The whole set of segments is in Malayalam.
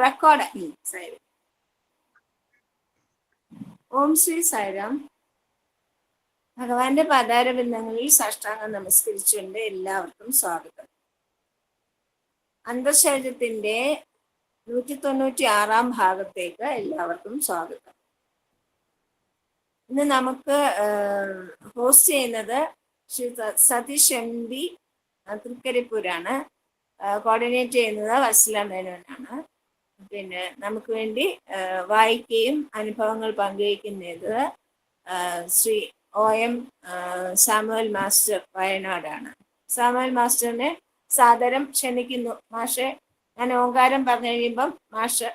റെക്കോർഡ്. ഓം ശ്രീ സായിരാം. ഭഗവാന്റെ പാതാരബിന്ദങ്ങളിൽ സാഷ്ടാംഗം നമസ്കരിച്ചുകൊണ്ട് എല്ലാവർക്കും സ്വാഗതം. അന്തർശരീരത്തിന്റെ 196 ഭാഗത്തേക്ക് എല്ലാവർക്കും സ്വാഗതം. ഇന്ന് നമുക്ക് ഹോസ്റ്റ് ചെയ്യുന്നത് ശ്രീ സതീഷ് MP തൃക്കരിപ്പൂരാണ്. കോർഡിനേറ്റ് ചെയ്യുന്നത് വത്സല മേനോനാണ്. പിന്നെ നമുക്ക് വേണ്ടി വായിക്കുകയും അനുഭവങ്ങൾ പങ്കുവയ്ക്കുന്നത് ശ്രീ OM സാമുവൽ മാസ്റ്റർ വയനാടാണ്. സാമുവൽ മാസ്റ്ററിനെ സാദരം ക്ഷണിക്കുന്നു. മാഷെ, ഞാൻ ഓങ്കാരം പറഞ്ഞു കഴിയുമ്പം മാഷ്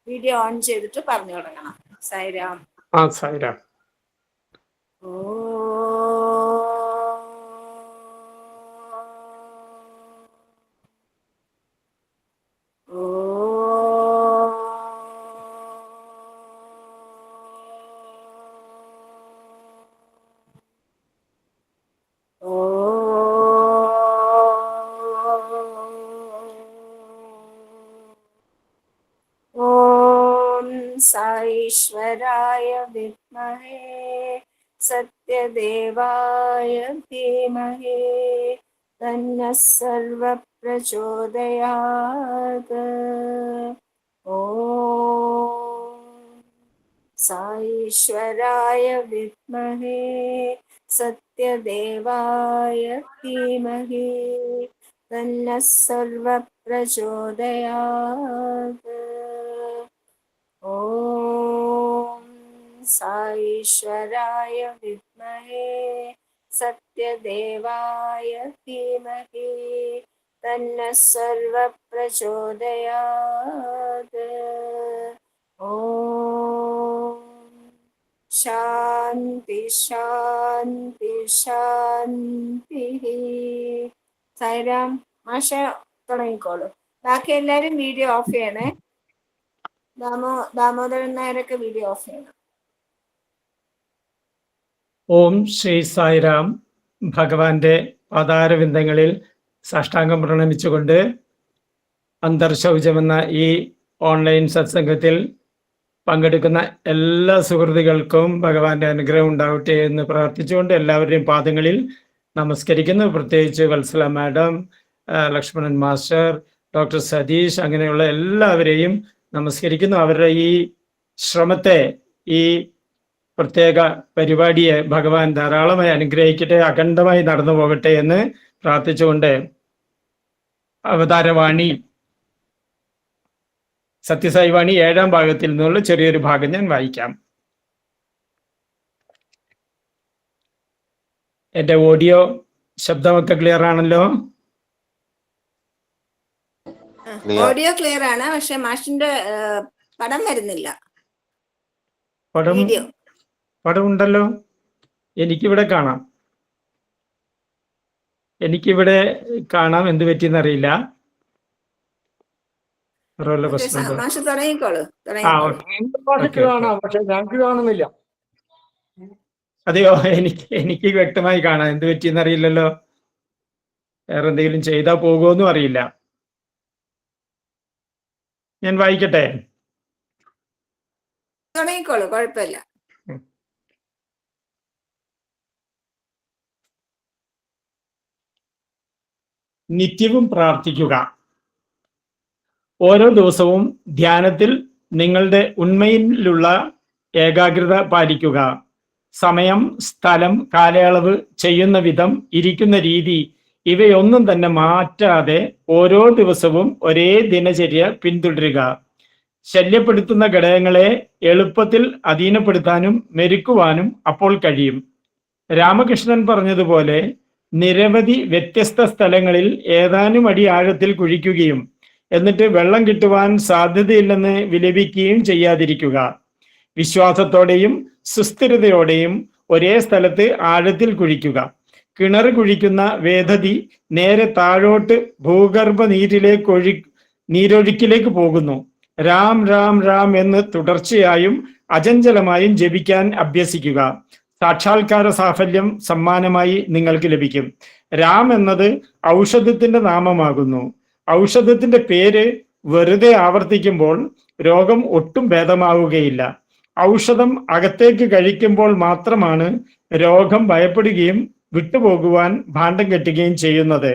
വീഡിയോ ഓൺ ചെയ്തിട്ട് പറഞ്ഞു തുടങ്ങണം. സായിരാം. സായിരാം. साईश्वराय विद्महे सत्यदेवाय धीमहि तन्नः सर्वः प्रचोदयात्. ॐ साईश्वराय विद्महे सत्यदेवाय धीमहि तन्नः सर्वः प्रचोदयात्. ॐ साईश्वराय विद्महे सत्यदेवाय धीमहि तन्नः सर्वः प्रचोदयात्. ॐ शान्ति शान्ति शान्तिः. സായിരാം. മാഷ തുടങ്ങിക്കോളൂ. ബാക്കി എല്ലാവരും വീഡിയോ ഓഫ് ചെയ്യണേ. ദാമോദരൻ നായരൊക്കെ വീഡിയോ ഓഫ് ചെയ്യണം. ഓം ശ്രീ സായിരാം. ഭഗവാന്റെ പാതാരവിന്ദങ്ങളിൽ സാഷ്ടാംഗം പ്രണമിച്ചുകൊണ്ട് അന്തർശൗചമെന്ന ഈ ഓൺലൈൻ സത്സംഗത്തിൽ പങ്കെടുക്കുന്ന എല്ലാ സുഹൃത്തുക്കൾക്കും ഭഗവാന്റെ അനുഗ്രഹം ഉണ്ടാവട്ടെ എന്ന് പ്രാർത്ഥിച്ചുകൊണ്ട് എല്ലാവരുടെയും പാദങ്ങളിൽ നമസ്കരിക്കുന്നു. പ്രത്യേകിച്ച് Vatsala madam, Lakshmanan master, doctor Satish, അങ്ങനെയുള്ള എല്ലാവരെയും നമസ്കരിക്കുന്നു. അവരുടെ ഈ ശ്രമത്തെ, ഈ പ്രത്യേക പരിപാടിയെ ഭഗവാൻ ധാരാളമായി അനുഗ്രഹിക്കട്ടെ, അഖണ്ഡമായി നടന്നു പോകട്ടെ എന്ന് പ്രാർത്ഥിച്ചുകൊണ്ട് അവതാരവാണി സത്യസായി വാണി 7ാം ഭാഗത്തിൽ നിന്നുള്ള ചെറിയൊരു ഭാഗം ഞാൻ വായിക്കാം. എന്റെ ഓഡിയോ ശബ്ദമൊക്കെ ക്ലിയർ ആണല്ലോ? ഓഡിയോ ക്ലിയർ ആണ്, പക്ഷെ മാഷിന്റെ പടം വരുന്നില്ല. പടം ഉണ്ടല്ലോ, എനിക്കിവിടെ കാണാം. എന്ത് പറ്റിയെന്നറിയില്ല. മാഷ് തുടങ്ങിക്കോളൂ. അതെയോ? എനിക്ക് വ്യക്തമായി കാണാം. എന്ത് പറ്റിയെന്നറിയില്ലല്ലോ. വേറെ എന്തെങ്കിലും ചെയ്താൽ പോകുമെന്നും അറിയില്ല. ഞാൻ വായിക്കട്ടെ? തുടങ്ങിക്കോളൂ, കുഴപ്പമില്ല. നിത്യവും പ്രാർത്ഥിക്കുക. ഓരോ ദിവസവും ധ്യാനത്തിൽ നിങ്ങളുടെ ഉണ്മയിലുള്ള ഏകാഗ്രത പാലിക്കുക. സമയം, സ്ഥലം, കാലയളവ്, ചെയ്യുന്ന വിധം, ഇരിക്കുന്ന രീതി ഇവയൊന്നും തന്നെ മാറ്റാതെ ഓരോ ദിവസവും ഒരേ ദിനചര്യ പിന്തുടരുക. ശല്യപ്പെടുത്തുന്ന ഘടകങ്ങളെ എളുപ്പത്തിൽ അധീനപ്പെടുത്താനും മെരുക്കുവാനും അപ്പോൾ കഴിയും. രാമകൃഷ്ണൻ പറഞ്ഞതുപോലെ നിരവധി വ്യത്യസ്ത സ്ഥലങ്ങളിൽ ഏതാനും അടി ആഴത്തിൽ കുഴിക്കുകയും എന്നിട്ട് വെള്ളം കിട്ടുവാൻ സാധ്യതയില്ലെന്ന് വിലപിക്കുകയും ചെയ്യാതിരിക്കുക. വിശ്വാസത്തോടെയും സുസ്ഥിരതയോടെയും ഒരേ സ്ഥലത്ത് ആഴത്തിൽ കുഴിക്കുക. കിണർ കുഴിക്കുന്ന വേദതി നേരെ താഴോട്ട് ഭൂഗർഭ നീരൊഴുക്കിലേക്ക് പോകുന്നു. രാം രാം രാം എന്ന് തുടർച്ചയായും അചഞ്ചലമായും ജപിക്കാൻ അഭ്യസിക്കുക. സാക്ഷാത്കാര സാഫല്യം സമ്മാനമായി നിങ്ങൾക്ക് ലഭിക്കും. രാം എന്നത് ഔഷധത്തിന്റെ നാമമാകുന്നു. ഔഷധത്തിന്റെ പേര് വെറുതെ ആവർത്തിക്കുമ്പോൾ രോഗം ഒട്ടും ഭേദമാവുകയില്ല. ഔഷധം അകത്തേക്ക് കഴിക്കുമ്പോൾ മാത്രമാണ് രോഗം ഭയപ്പെടുകയും വിട്ടുപോകുവാൻ ഭാണ്ഡം കെട്ടുകയും ചെയ്യുന്നത്.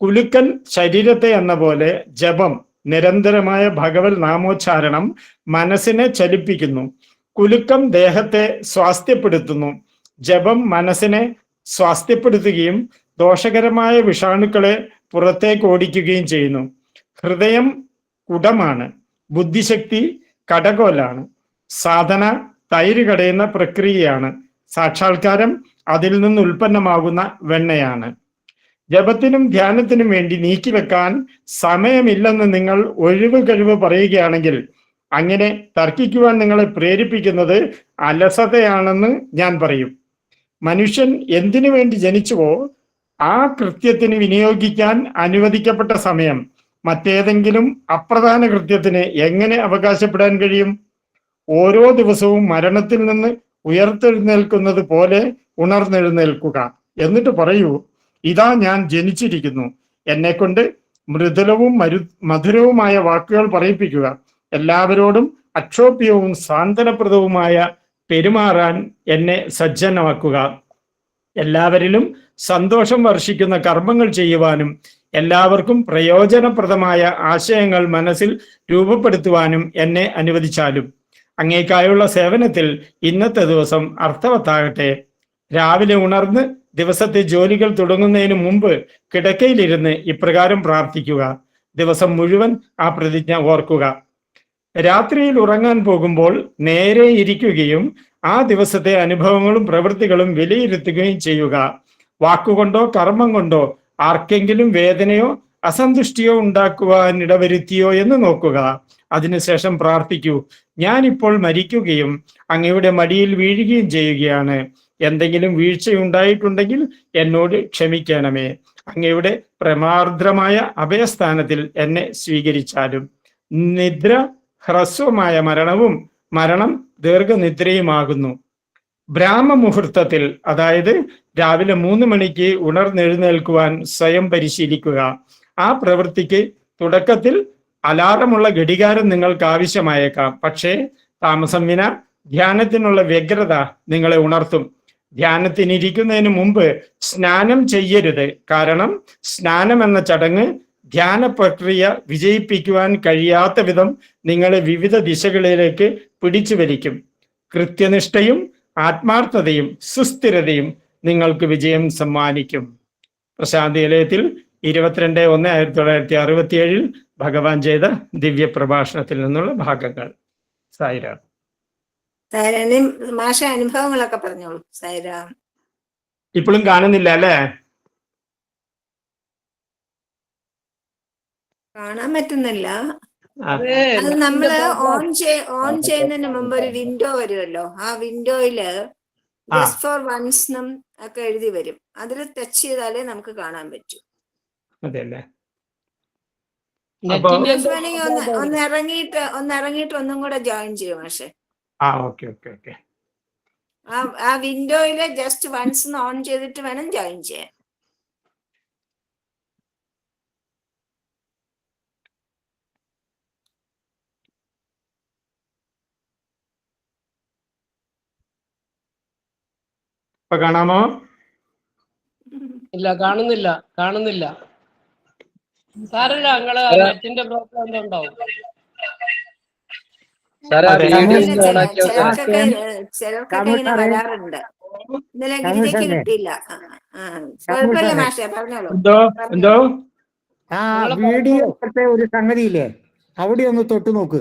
കുലുക്കൽ ശരീരത്തെ എന്ന പോലെ ജപം, നിരന്തരമായ ഭഗവത് നാമോച്ചാരണം മനസ്സിനെ ചലിപ്പിക്കുന്നു. കുലുക്കം ദേഹത്തെ സ്വാസ്ഥ്യപ്പെടുത്തുന്നു. ജപം മനസ്സിനെ സ്വാസ്ഥ്യപ്പെടുത്തുകയും ദോഷകരമായ വിഷാണുക്കളെ പുറത്തേക്ക് ഓടിക്കുകയും ചെയ്യുന്നു. ഹൃദയം കുടമാണ്, ബുദ്ധിശക്തി കടകോലാണ്. സാധന തൈര് കടയുന്ന പ്രക്രിയയാണ്, സാക്ഷാത്കാരം അതിൽ നിന്ന് ഉൽപ്പന്നമാകുന്ന വെണ്ണയാണ്. ജപത്തിനും ധ്യാനത്തിനും വേണ്ടി നീക്കിവെക്കാൻ സമയമില്ലെന്ന് നിങ്ങൾ ഒഴിവ് കഴിവ് പറയുകയാണെങ്കിൽ അങ്ങനെ തർക്കിക്കുവാൻ നിങ്ങളെ പ്രേരിപ്പിക്കുന്നത് അലസതയാണെന്ന് ഞാൻ പറയും. മനുഷ്യൻ എന്തിനു വേണ്ടി ജനിച്ചുവോ ആ കൃത്യത്തിന് വിനിയോഗിക്കാൻ അനുവദിക്കപ്പെട്ട സമയം മറ്റേതെങ്കിലും അപ്രധാന കൃത്യത്തിന് എങ്ങനെ അവകാശപ്പെടാൻ കഴിയും? ഓരോ ദിവസവും മരണത്തിൽ നിന്ന് ഉയർത്തെഴുന്നേൽക്കുന്നത് പോലെ ഉണർന്നെഴുന്നേൽക്കുക. എന്നിട്ട് പറയൂ, ഇതാ ഞാൻ ജനിച്ചിരിക്കുന്നു. എന്നെക്കൊണ്ട് മൃദുലവും മധുരവുമായ വാക്കുകൾ പറയിപ്പിക്കുക. എല്ലാവരോടും അക്ഷോഭ്യവും സാന്ത്വനപ്രദവുമായ പെരുമാറാൻ എന്നെ സജ്ജനമാക്കുക. എല്ലാവരിലും സന്തോഷം വർഷിക്കുന്ന കർമ്മങ്ങൾ ചെയ്യുവാനും എല്ലാവർക്കും പ്രയോജനപ്രദമായ ആശയങ്ങൾ മനസ്സിൽ രൂപപ്പെടുത്തുവാനും എന്നെ അനുവദിച്ചാലും. അങ്ങേക്കായുള്ള സേവനത്തിൽ ഇന്നത്തെ ദിവസം അർത്ഥവത്താകട്ടെ. രാവിലെ ഉണർന്ന് ദിവസത്തെ ജോലികൾ തുടങ്ങുന്നതിന് മുമ്പ് കിടക്കയിലിരുന്ന് ഇപ്രകാരം പ്രാർത്ഥിക്കുക. ദിവസം മുഴുവൻ ആ പ്രതിജ്ഞ ഓർക്കുക. രാത്രിയിൽ ഉറങ്ങാൻ പോകുമ്പോൾ നേരെ ഇരിക്കുകയും ആ ദിവസത്തെ അനുഭവങ്ങളും പ്രവൃത്തികളും വിലയിരുത്തുകയും ചെയ്യുക. വാക്കുകൊണ്ടോ കർമ്മം കൊണ്ടോ ആർക്കെങ്കിലും വേദനയോ അസന്തുഷ്ടിയോ ഉണ്ടാക്കുവാൻ ഇടവരുത്തിയോ എന്ന് നോക്കുക. അതിനുശേഷം പ്രാർത്ഥിക്കൂ, ഞാനിപ്പോൾ മരിക്കുകയും അങ്ങയുടെ മടിയിൽ വീഴുകയും ചെയ്യുകയാണ്. എന്തെങ്കിലും വീഴ്ചയുണ്ടായിട്ടുണ്ടെങ്കിൽ എന്നോട് ക്ഷമിക്കണമേ. അങ്ങയുടെ പ്രമാർദ്രമായ അഭയസ്ഥാനത്തിൽ എന്നെ സ്വീകരിച്ചാലും. നിദ്ര ഹ്രസ്വമായ മരണവും മരണം ദീർഘനിദ്രയുമാകുന്നു. ബ്രാഹ്മമുഹൂർത്തത്തിൽ, അതായത് രാവിലെ 3 മണിക്ക് ഉണർന്നെഴുന്നേൽക്കുവാൻ സ്വയം പരിശീലിക്കുക. ആ പ്രവൃത്തിക്ക് തുടക്കത്തിൽ അലാറമുള്ള ഘടികാരം നിങ്ങൾക്ക് ആവശ്യമായേക്കാം. പക്ഷേ താമസം വിന ധ്യാനത്തിനുള്ള വ്യഗ്രത നിങ്ങളെ ഉണർത്തും. ധ്യാനത്തിനിരിക്കുന്നതിന് മുമ്പ് സ്നാനം ചെയ്യരുത്. കാരണം സ്നാനം എന്ന ചടങ്ങ് ധ്യാന പ്രക്രിയ വിജയിപ്പിക്കുവാൻ കഴിയാത്ത വിധം നിങ്ങളെ വിവിധ ദിശകളിലേക്ക് പിടിച്ചു വലിക്കും. കൃത്യനിഷ്ഠയും ആത്മാർത്ഥതയും സുസ്ഥിരതയും നിങ്ങൾക്ക് വിജയം സമ്മാനിക്കും. പ്രശാന്തി നിലയത്തിൽ 22/1/1967 ഭഗവാൻ ചെയ്ത ദിവ്യ പ്രഭാഷണത്തിൽ നിന്നുള്ള ഭാഗങ്ങൾ. സായിരാം. മാഷ അനുഭവങ്ങളൊക്കെ പറഞ്ഞോളൂ. സായിരാം. ഇപ്പോഴും കാണുന്നില്ല അല്ലേ? കാണാൻ പറ്റുന്നില്ല. അത് നമ്മള് ഓൺ ചെയ്യുന്നതിന് മുമ്പ് ഒരു വിൻഡോ വരുമല്ലോ. ആ വിൻഡോയില് ജസ്റ്റ് ഫോർ വൺസ് ഒക്കെ എഴുതി വരും. അതിൽ ടച്ച് ചെയ്താലേ നമുക്ക് കാണാൻ പറ്റൂ. അതെല്ലേ? ഒന്ന് ഇറങ്ങിയിട്ട് ഒന്നും കൂടെ ജോയിൻ ചെയ്യും പക്ഷേ. ആ വിൻഡോയില് ജസ്റ്റ് വൺസ് ഓൺ ചെയ്തിട്ട് വേണം ജോയിൻ ചെയ്യാൻ. കാണാമോ? ഇല്ല, കാണുന്നില്ല. സാറില്ല, നിങ്ങള് നെറ്റിന്റെ പ്രോബ്ലം ഉണ്ടാവും. ചിലർക്കൊക്കെ ഇങ്ങനെ വരാറുണ്ട്. ഇന്നലെ ഗിരിജയ്ക്ക് കിട്ടിയില്ല. കുഴപ്പമില്ല മാഷേ, പറഞ്ഞോളൂ. എന്തോ വീഡിയോ ഒരു സംഗതിയില്ലേ, അവിടെ ഒന്ന് തൊട്ട് നോക്ക്.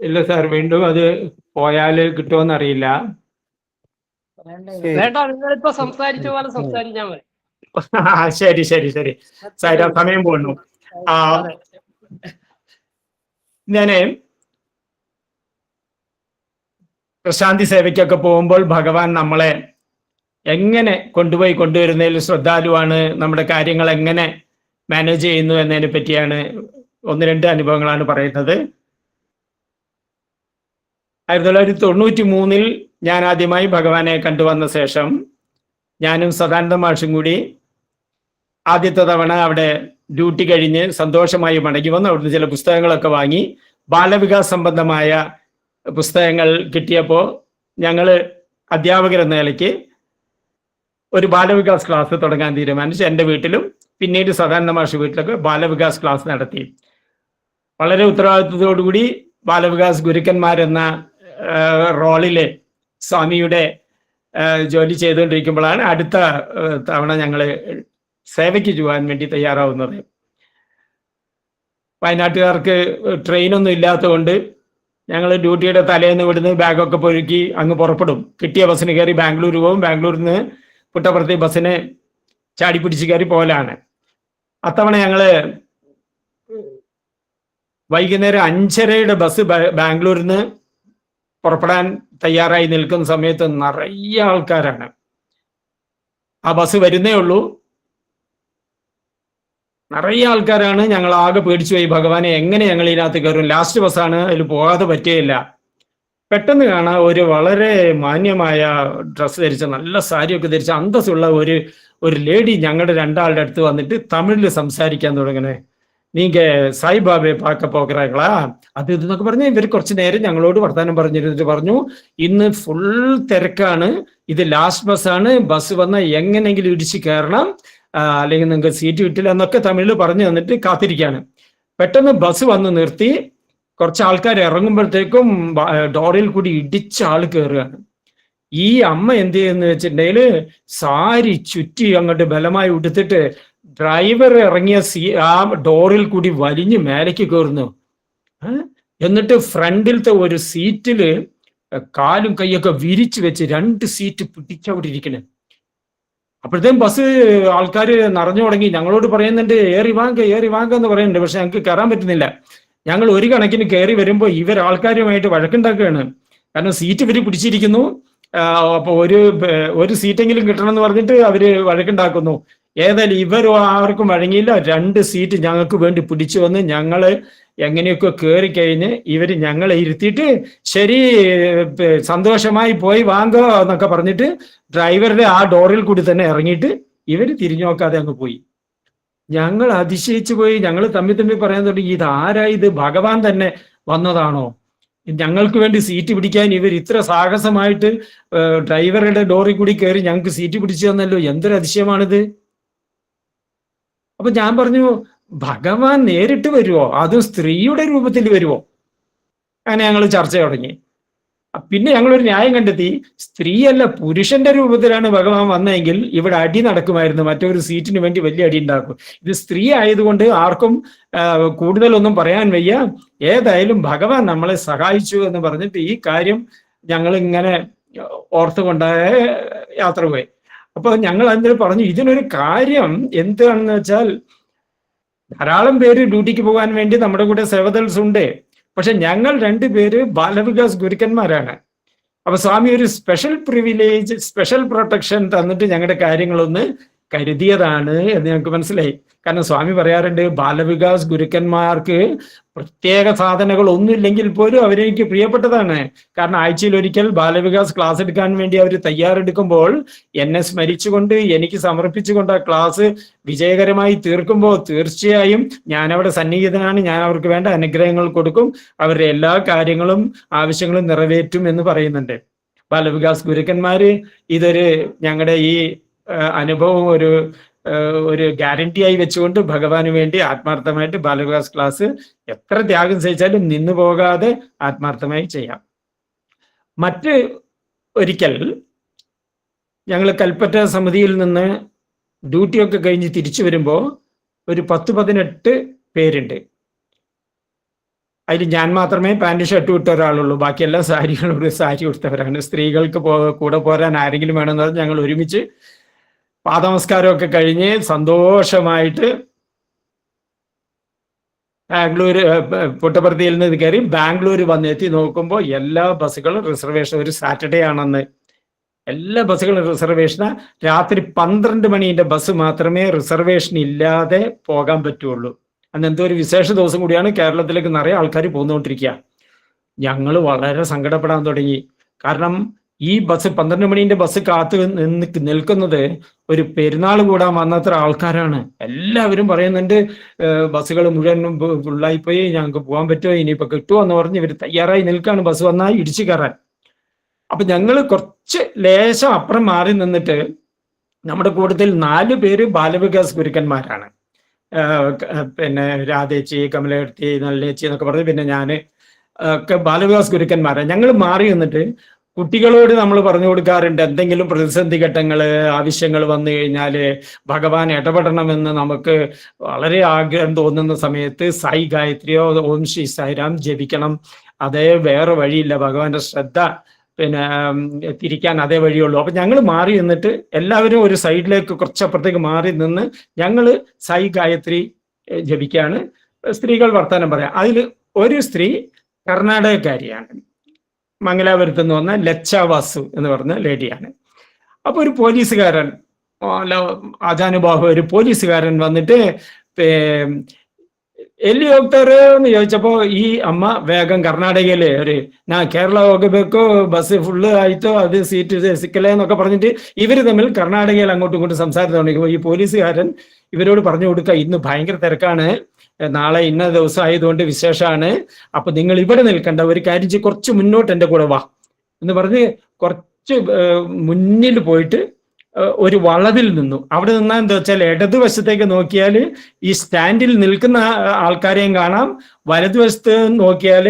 ഇല്ല സാർ, വീണ്ടും അത് പോയാല് കിട്ടുമോന്നറിയില്ല. വേണ്ട, നിങ്ങളിപ്പോ സംസാരിച്ച പോലെ സംസാരിച്ചാൽ മതി. ശരി സാർ, സമയം പോകുന്നു. ഞാന് പ്രശാന്തി സേവയ്ക്കൊക്കെ പോകുമ്പോൾ ഭഗവാൻ നമ്മളെ എങ്ങനെ കൊണ്ടുവരുന്നതിൽ ശ്രദ്ധാലുവാണ്. നമ്മുടെ കാര്യങ്ങൾ എങ്ങനെ മാനേജ് ചെയ്യുന്നു എന്നതിനെ പറ്റിയാണ് 1-2 അനുഭവങ്ങളാണ് പറയുന്നത്. 1993 ഞാൻ ആദ്യമായി ഭഗവാനെ കണ്ടുവന്ന ശേഷം ഞാനും സദാനന്ദ മാഷും കൂടി ആദ്യത്തെ തവണ അവിടെ ഡ്യൂട്ടി കഴിഞ്ഞ് സന്തോഷമായി മടങ്ങി വന്ന് അവിടുന്ന് ചില പുസ്തകങ്ങളൊക്കെ വാങ്ങി ബാലവികാസ് സംബന്ധമായ പുസ്തകങ്ങൾ കിട്ടിയപ്പോൾ ഞങ്ങൾ അധ്യാപകരെന്ന നിലയ്ക്ക് ഒരു ബാലവികാസ് ക്ലാസ് തുടങ്ങാൻ തീരുമാനിച്ചു. എൻ്റെ വീട്ടിലും പിന്നീട് സദാനന്ദ മാഷ് വീട്ടിലൊക്കെ ബാലവികാസ് ക്ലാസ് നടത്തി. വളരെ ഉത്തരവാദിത്വത്തോടുകൂടി ബാലവികാസ് ഗുരുക്കന്മാരെന്ന റോളില് സ്വാമിയുടെ ജോലി ചെയ്തുകൊണ്ടിരിക്കുമ്പോഴാണ് അടുത്ത തവണ ഞങ്ങൾ സേവയ്ക്ക് പോകാൻ വേണ്ടി തയ്യാറാവുന്നത്. വയനാട്ടുകാർക്ക് ട്രെയിനൊന്നും ഇല്ലാത്തതുകൊണ്ട് ഞങ്ങൾ ഡ്യൂട്ടിയുടെ തലേന്ന് ഇവിടുന്ന് ബാഗൊക്കെ പൊരുക്കി അങ്ങ് പുറപ്പെടും. കിട്ടിയ ബസ്സിന് കയറി ബാംഗ്ലൂർ പോകും. ബാംഗ്ലൂരിൽ നിന്ന് പുട്ടപ്പുറത്തെ ബസ്സിന് ചാടിപ്പിടിച്ച് കയറി പോലാണ്. അത്തവണ ഞങ്ങൾ വൈകുന്നേരം 5:30 ബസ് ബാംഗ്ലൂരിൽ നിന്ന് പുറപ്പെടാൻ തയ്യാറായി നിൽക്കുന്ന സമയത്ത് നിറയെ ആൾക്കാരാണ്. ആ ബസ് വരുന്നേ ഉള്ളൂ, നിറയെ ആൾക്കാരാണ്. ഞങ്ങൾ ആകെ പേടിച്ചു പോയി. ഭഗവാനെ, എങ്ങനെ ഞങ്ങൾ ഇതിനകത്ത് കയറും? ലാസ്റ്റ് ബസ്സാണ്, അതിൽ പോകാതെ പറ്റുകയില്ല. പെട്ടെന്ന് കാണാൻ ഒരു വളരെ മാന്യമായ ഡ്രസ്സ് ധരിച്ച, നല്ല സാരിയൊക്കെ ധരിച്ച അന്തസ്സുള്ള ഒരു ലേഡി ഞങ്ങളുടെ രണ്ടാളുടെ അടുത്ത് വന്നിട്ട് തമിഴിൽ സംസാരിക്കാൻ തുടങ്ങണേ. നീങ്ക സായിബാബയെ പാക്ക പോകറാങ്ങളാ അത് ഇതെന്നൊക്കെ പറഞ്ഞ് ഇവർ കുറച്ചു നേരം ഞങ്ങളോട് വർത്താനം പറഞ്ഞിരുന്നിട്ട് പറഞ്ഞു, ഇന്ന് ഫുൾ തിരക്കാണ്, ഇത് ലാസ്റ്റ് ബസ്സാണ്, ബസ് വന്നാൽ എങ്ങനെയെങ്കിലും ഇടിച്ച് കയറണം, അല്ലെങ്കിൽ നിങ്ങൾക്ക് സീറ്റ് കിട്ടില്ല എന്നൊക്കെ തമിഴിൽ പറഞ്ഞു തന്നിട്ട് കാത്തിരിക്കുകയാണ്. പെട്ടെന്ന് ബസ് വന്ന് നിർത്തി. കുറച്ച് ആൾക്കാർ ഇറങ്ങുമ്പോഴത്തേക്കും ഡോറിൽ കൂടി ഇടിച്ച ആൾ കയറുകയാണ്. ഈ അമ്മ എന്ത് ചെയ്യുന്ന വെച്ചിട്ടുണ്ടെങ്കിൽ സാരി ചുറ്റി അങ്ങോട്ട് ബലമായി ഉടുത്തിട്ട് ഡ്രൈവർ ഇറങ്ങിയ ആ ഡോറിൽ കൂടി വലിഞ്ഞ് മേലേക്ക് കയറുന്നു. എന്നിട്ട് ഫ്രണ്ടിലത്തെ ഒരു സീറ്റില് കാലും കൈയൊക്കെ വിരിച്ചു വെച്ച് 2 സീറ്റ് പിടിച്ചവിടെ ഇരിക്കണേ. അപ്പോഴത്തേക്കും ബസ് ആൾക്കാർ നിറഞ്ഞു തുടങ്ങി. ഞങ്ങളോട് പറയുന്നുണ്ട് ഏറി വാങ്ക എന്ന് പറയുന്നുണ്ട്. പക്ഷെ ഞങ്ങൾക്ക് കയറാൻ പറ്റുന്നില്ല. ഞങ്ങൾ ഒരു കണക്കിന് കയറി വരുമ്പോൾ ഇവർ ആൾക്കാരുമായിട്ട് വഴക്കുണ്ടാക്കുകയാണ്. കാരണം സീറ്റ് ഇവർ പിടിച്ചിരിക്കുന്നു. അപ്പൊ ഒരു സീറ്റെങ്കിലും കിട്ടണം എന്ന് പറഞ്ഞിട്ട് അവര് വഴക്കുണ്ടാക്കുന്നു. ഏതായാലും ഇവരും ആർക്കും വഴങ്ങിയില്ല. 2 സീറ്റ് ഞങ്ങൾക്ക് വേണ്ടി പിടിച്ചു വന്ന് ഞങ്ങള് എങ്ങനെയൊക്കെ കയറി കഴിഞ്ഞ് ഇവര് ഞങ്ങളെ ഇരുത്തിയിട്ട് ശരി സന്തോഷമായി പോയി വാങ്ങോ എന്നൊക്കെ പറഞ്ഞിട്ട് ഡ്രൈവറുടെ ആ ഡോറിൽ കൂടി തന്നെ ഇറങ്ങിയിട്ട് ഇവര് തിരിഞ്ഞു നോക്കാതെ അങ്ങ് പോയി. ഞങ്ങൾ അതിശയിച്ചു പോയി. ഞങ്ങൾ തമ്മിൽ പറയാൻ തുടങ്ങി, ഇത് ആരാ? ഇത് ഭഗവാൻ തന്നെ വന്നതാണോ? ഞങ്ങൾക്ക് വേണ്ടി സീറ്റ് പിടിക്കാൻ ഇവർ ഇത്ര സാഹസമായിട്ട് ഡ്രൈവറുടെ ഡോറിൽ കൂടി കയറി ഞങ്ങൾക്ക് സീറ്റ് പിടിച്ചു തന്നല്ലോ, എന്തൊരു അതിശയമാണിത്. അപ്പൊ ഞാൻ പറഞ്ഞു, ഭഗവാൻ നേരിട്ട് വരുമോ, അതും സ്ത്രീയുടെ രൂപത്തിൽ വരുമോ? അങ്ങനെ ഞങ്ങൾ ചർച്ച തുടങ്ങി. പിന്നെ ഞങ്ങളൊരു ന്യായം കണ്ടെത്തി, സ്ത്രീയല്ല പുരുഷന്റെ രൂപത്തിലാണ് ഭഗവാൻ വന്നതെങ്കിൽ ഇവിടെ അടി നടക്കുമായിരുന്നു, മറ്റൊരു സീറ്റിന് വേണ്ടി വലിയ അടി ഉണ്ടാക്കും. ഇത് സ്ത്രീ ആയതുകൊണ്ട് ആർക്കും കൂടുതലൊന്നും പറയാൻ വയ്യ. ഏതായാലും ഭഗവാൻ നമ്മളെ സഹായിച്ചു എന്ന് പറഞ്ഞിട്ട് ഈ കാര്യം ഞങ്ങൾ ഇങ്ങനെ ഓർത്തുകൊണ്ടായ യാത്ര പോയി. അപ്പൊ ഞങ്ങൾ അതിന് പറഞ്ഞു, ഇതിനൊരു കാര്യം എന്താണെന്ന് വെച്ചാൽ ധാരാളം പേര് ഡ്യൂട്ടിക്ക് പോകാൻ വേണ്ടി നമ്മുടെ കൂടെ സേവദൽസ് ഉണ്ട്. പക്ഷെ ഞങ്ങൾ 2 പേര് ബാലവികാസ് ഗുരുക്കന്മാരാണ്. അപ്പൊ സ്വാമി ഒരു സ്പെഷ്യൽ പ്രിവിലേജ്, സ്പെഷ്യൽ പ്രൊട്ടക്ഷൻ തന്നിട്ട് ഞങ്ങളുടെ കാര്യങ്ങളൊന്ന് കരുതിയതാണ് എന്ന് ഞങ്ങൾക്ക് മനസ്സിലായി. കാരണം സ്വാമി പറയാറുണ്ട്, ബാലവികാസ് ഗുരുക്കന്മാർക്ക് പ്രത്യേക സാധനങ്ങൾ ഒന്നുമില്ലെങ്കിൽ പോലും അവരെനിക്ക് പ്രിയപ്പെട്ടതാണ്. കാരണം ആഴ്ചയിൽ ഒരിക്കൽ ബാലവികാസ് ക്ലാസ് എടുക്കാൻ വേണ്ടി അവർ തയ്യാറെടുക്കുമ്പോൾ എന്നെ സ്മരിച്ചുകൊണ്ട് എനിക്ക് സമർപ്പിച്ചുകൊണ്ട് ആ ക്ലാസ് വിജയകരമായി തീർക്കുമ്പോൾ തീർച്ചയായും ഞാൻ അവിടെ സന്നിഹിതനാണ്, ഞാൻ അവർക്ക് വേണ്ട അനുഗ്രഹങ്ങൾ കൊടുക്കും, അവരുടെ എല്ലാ കാര്യങ്ങളും ആവശ്യങ്ങളും നിറവേറ്റും എന്ന് പറയുന്നുണ്ട് ബാലവികാസ് ഗുരുക്കന്മാര്. ഇതൊരു ഞങ്ങളുടെ ഈ അനുഭവം ഒരു ഗ്യാരണ്ടിയായി വെച്ചുകൊണ്ട് ഭഗവാന് വേണ്ടി ആത്മാർത്ഥമായിട്ട് ബാലവികാസ് ക്ലാസ് എത്ര ത്യാഗം സഹിച്ചാലും നിന്നു പോകാതെ ആത്മാർത്ഥമായി ചെയ്യാം. മറ്റ് ഒരിക്കൽ ഞങ്ങൾ കൽപ്പറ്റ സമിതിയിൽ നിന്ന് ഡ്യൂട്ടിയൊക്കെ കഴിഞ്ഞ് തിരിച്ചു വരുമ്പോൾ ഒരു 10-18 പേരുണ്ട്. അതിൽ ഞാൻ മാത്രമേ പാൻറ് ഷർട്ട് വിട്ട ഒരാളുള്ളൂ, ബാക്കിയെല്ലാം സാരി കൊടുത്തവരാണ്. സ്ത്രീകൾക്ക് കൂടെ പോരാൻ ആരെങ്കിലും വേണമെന്ന് പറഞ്ഞ് ഞങ്ങൾ ഒരുമിച്ച് പാദനമസ്കാരമൊക്കെ കഴിഞ്ഞ് സന്തോഷമായിട്ട് പുട്ടപർത്തിയിൽ നിന്ന് കയറി ബാംഗ്ലൂർ വന്നെത്തി നോക്കുമ്പോൾ എല്ലാ ബസ്സുകളും റിസർവേഷൻ. ഒരു സാറ്റർഡേ ആണെന്ന് എല്ലാ ബസ്സുകളും റിസർവേഷനാ. രാത്രി 12 മണിന്റെ ബസ് മാത്രമേ റിസർവേഷൻ ഇല്ലാതെ പോകാൻ പറ്റുള്ളൂ. അന്ന് എന്തോ ഒരു വിശേഷ ദിവസം കൂടിയാണ്. കേരളത്തിലേക്ക് നിറയെ ആൾക്കാർ പോന്നുകൊണ്ടിരിക്കുക. ഞങ്ങൾ വളരെ സങ്കടപ്പെടാൻ തുടങ്ങി. കാരണം ഈ ബസ് 12 മണീന്റെ ബസ് കാത്തു നിൽക്കുന്നത് ഒരു പെരുന്നാൾ കൂടാൻ വന്നത്ര ആൾക്കാരാണ്. എല്ലാവരും പറയുന്നുണ്ട് ബസ്സുകൾ മുഴുവൻ ഫുള്ളായിപ്പോയി, ഞങ്ങൾക്ക് പോകാൻ പറ്റുമോ, ഇനിയിപ്പോ കിട്ടുമോ എന്ന് പറഞ്ഞ് ഇവർ തയ്യാറായി നിൽക്കുകയാണ് ബസ് വന്നാൽ ഇടിച്ചു കയറാൻ. അപ്പൊ ഞങ്ങൾ കുറച്ച് ലേശം അപ്പുറം മാറി നിന്നിട്ട് നമ്മുടെ കൂട്ടത്തിൽ 4 പേര് ബാലവികാസ് ഗുരുക്കന്മാരാണ്. പിന്നെ രാധേച്ചി, കമലേച്ചി, നല്ലേച്ചി എന്നൊക്കെ പറഞ്ഞ് പിന്നെ ഞാൻ ഒക്കെ ബാലവികാസ് ഗുരുക്കന്മാരാണ്. ഞങ്ങൾ മാറി നിന്നിട്ട് കുട്ടികളോട് നമ്മൾ പറഞ്ഞു കൊടുക്കാറുണ്ട്, എന്തെങ്കിലും പ്രതിസന്ധി ഘട്ടങ്ങൾ, ആവശ്യങ്ങൾ വന്നു കഴിഞ്ഞാൽ ഭഗവാൻ ഇടപെടണമെന്ന് നമുക്ക് വളരെ ആഗ്രഹം തോന്നുന്ന സമയത്ത് സായി ഗായത്രിയോ ഓം ശ്രീ സായിരാം ജപിക്കണം. അതേ വേറെ വഴിയില്ല, ഭഗവാന്റെ ശ്രദ്ധ പിന്നെ തിരിക്കാൻ അതേ വഴിയുള്ളൂ. അപ്പൊ ഞങ്ങൾ മാറി നിന്നിട്ട് എല്ലാവരും ഒരു സൈഡിലേക്ക് കുറച്ചപ്പുറത്തേക്ക് മാറി നിന്ന് ഞങ്ങൾ സായി ഗായത്രി ജപിക്കാണ്. സ്ത്രീകൾ വർത്തമാനം പറയാം. അതിൽ ഒരു സ്ത്രീ കർണാടകക്കാരിയാണ്, മംഗലാപുരത്ത് നിന്ന് വന്ന ലച്ചാവാസു എന്ന് പറഞ്ഞ ലേഡിയാണ്. അപ്പൊ ഒരു പോലീസുകാരൻ, ആജാനുബാഹു ഒരു പോലീസുകാരൻ വന്നിട്ട് ಎಲ್ಲಿ ಹೋಗ್ತಾರೆ എന്ന് ചോദിച്ചപ്പോ ഈ അമ്മ വേഗം കർണാടകയിലെ ഞാൻ കേരള ಹೋಗಬೇಕು, ബസ് ഫുള്ള് ആയിട്ടോ, അത് സീറ്റ് സിക്കലേ എന്നൊക്കെ പറഞ്ഞിട്ട് ഇവര് തമ്മിൽ കർണാടകയിൽ അങ്ങോട്ടും ഇങ്ങോട്ടും സംസാരിച്ചു തുടങ്ങിയപ്പോൾ ഈ പോലീസുകാരൻ ഇവരോട് പറഞ്ഞു കൊടുക്കുക, ഇന്ന് ഭയങ്കര തിരക്കാണ്, നാളെ ഇന്ന ദിവസം ആയതുകൊണ്ട് വിശേഷമാണ്, അപ്പൊ നിങ്ങൾ ഇവിടെ നിൽക്കണ്ട, ഒരു കാര്യം ചെയ്ത് കുറച്ച് മുന്നോട്ട് എൻ്റെ കൂടെ വാ എന്ന് പറഞ്ഞ് കുറച്ച് മുന്നിൽ പോയിട്ട് ഒരു വളവിൽ നിന്നു. അവിടെ നിന്നാ എന്താ വെച്ചാൽ ഇടതുവശത്തേക്ക് നോക്കിയാൽ ഈ സ്റ്റാൻഡിൽ നിൽക്കുന്ന ആൾക്കാരെയും കാണാം, വലതുവശത്ത് നോക്കിയാൽ